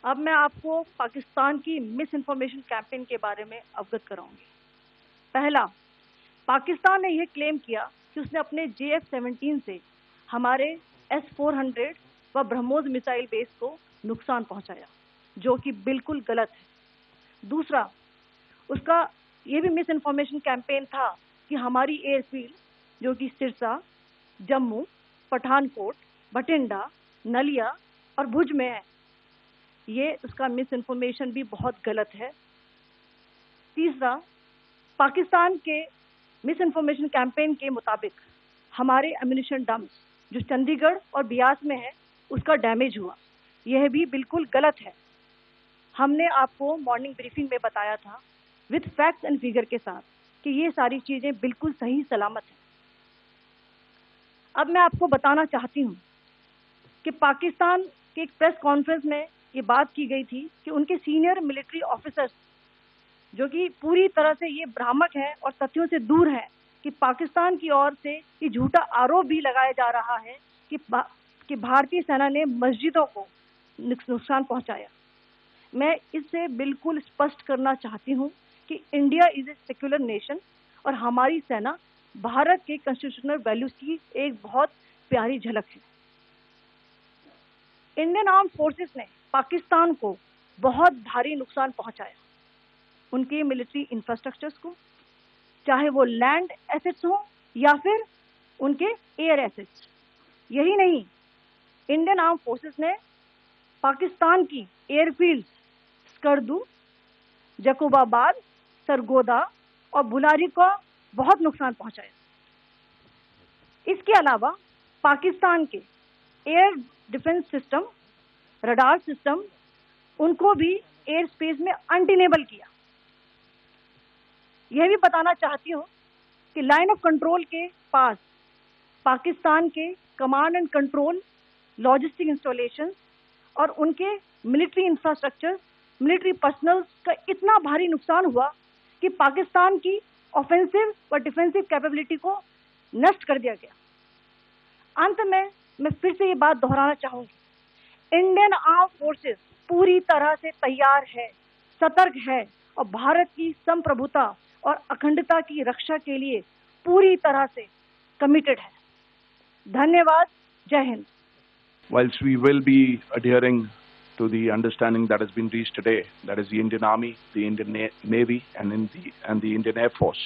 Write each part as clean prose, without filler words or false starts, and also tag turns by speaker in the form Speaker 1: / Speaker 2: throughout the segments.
Speaker 1: अब मैं आपको पाकिस्तान की मिस इन्फॉर्मेशन कैंपेन के बारे में अवगत कराऊंगी। पहला, पाकिस्तान ने यह क्लेम किया कि उसने अपने JF-17 से हमारे S-400 व ब्रह्मोस मिसाइल बेस को नुकसान पहुंचाया, जो कि बिल्कुल गलत है। दूसरा, उसका यह भी मिस इन्फॉर्मेशन कैंपेन था कि हमारी एयरफील्ड, जो कि सिरसा, जम्मू, पठानकोट, बठिंडा, नलिया और भुज में है, ये उसका मिस इन्फॉर्मेशन भी बहुत गलत है। तीसरा, पाकिस्तान के मिस इन्फॉर्मेशन कैंपेन के मुताबिक हमारे एम्यूनिशन डम्प जो चंडीगढ़ और बियास में है, उसका डैमेज हुआ, यह भी बिल्कुल गलत है। हमने आपको मॉर्निंग ब्रीफिंग में बताया था विद फैक्ट्स एंड फिगर के साथ कि ये सारी चीजें बिल्कुल सही सलामत हैं। अब मैं आपको बताना चाहती हूँ कि पाकिस्तान के एक प्रेस कॉन्फ्रेंस में ये बात की गई थी कि उनके सीनियर मिलिट्री ऑफिसर्स, जो कि पूरी तरह से ये भ्रामक हैं और तथ्यों से दूर हैं, कि पाकिस्तान की ओर से ये झूठा आरोप भी लगाया जा रहा है कि भारतीय सेना ने मस्जिदों को नुकसान पहुंचाया। मैं इससे बिल्कुल स्पष्ट करना चाहती हूं कि India is a secular nation और हमारी सेना भारत के कॉन्स्टिट्यूशनल वैल्यूज की एक बहुत प्यारी झलक है। इंडियन आर्म फोर्सेस ने पाकिस्तान को बहुत भारी नुकसान पहुंचाया, उनके मिलिट्री इंफ्रास्ट्रक्चर्स को, चाहे वो लैंड एसेट्स हो या फिर उनके एयर एसेट्स। यही नहीं, इंडियन आर्म फोर्सेस ने पाकिस्तान की एयरफील्ड स्कर्दू, जकोबाबाद, सरगोदा और बुलारी को बहुत नुकसान पहुंचाया। इसके अलावा पाकिस्तान के air defence system, radar system, उनको भी एयर स्पेस में अनटेनेबल किया। यह भी बताना चाहती हूँ कि लाइन ऑफ कंट्रोल के पास पाकिस्तान के command and control, logistic installation और उनके मिलिट्री इंफ्रास्ट्रक्चर, मिलिट्री पर्सनल का इतना भारी नुकसान हुआ कि पाकिस्तान की ऑफेंसिव व डिफेंसिव कैपेबिलिटी को नष्ट कर दिया गया। अंत में मैं फिर से ये बात दोहराना चाहूंगी, इंडियन आर्म फोर्सेस पूरी तरह से तैयार है, सतर्क है और भारत की संप्रभुता और अखंडता की रक्षा के लिए पूरी तरह से कमिटेड है। धन्यवाद। जय Hind.
Speaker 2: Whilst we will be adhering to the understanding that has been reached today, that is the Indian Army, the Indian Navy and the Indian Air Force,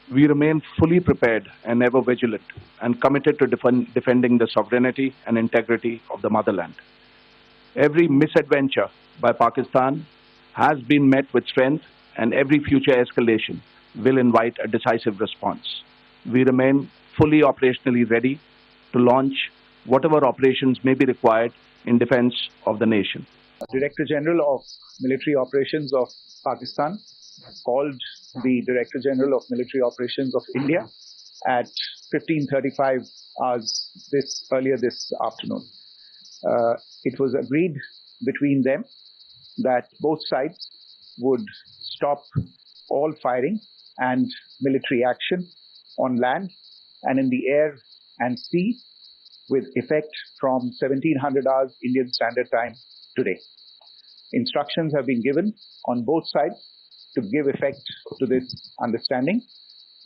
Speaker 2: we remain fully prepared and ever vigilant and committed to defending the sovereignty and integrity of the motherland. Every misadventure by Pakistan has been met with strength, and every future escalation will invite a decisive response. We remain fully operationally ready to launch whatever operations may be required in defense of the nation.
Speaker 3: Director General of Military Operations of Pakistan called the Director General of Military Operations of India at 15:35 hours earlier this afternoon. It was agreed between them that both sides would stop all firing and military action on land and in the air and sea with effect from 1700 hours Indian Standard Time today. Instructions have been given on both sides to give effect to this understanding.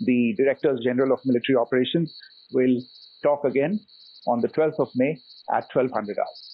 Speaker 3: The Directors General of Military Operations will talk again on the 12th of May at 1200 hours.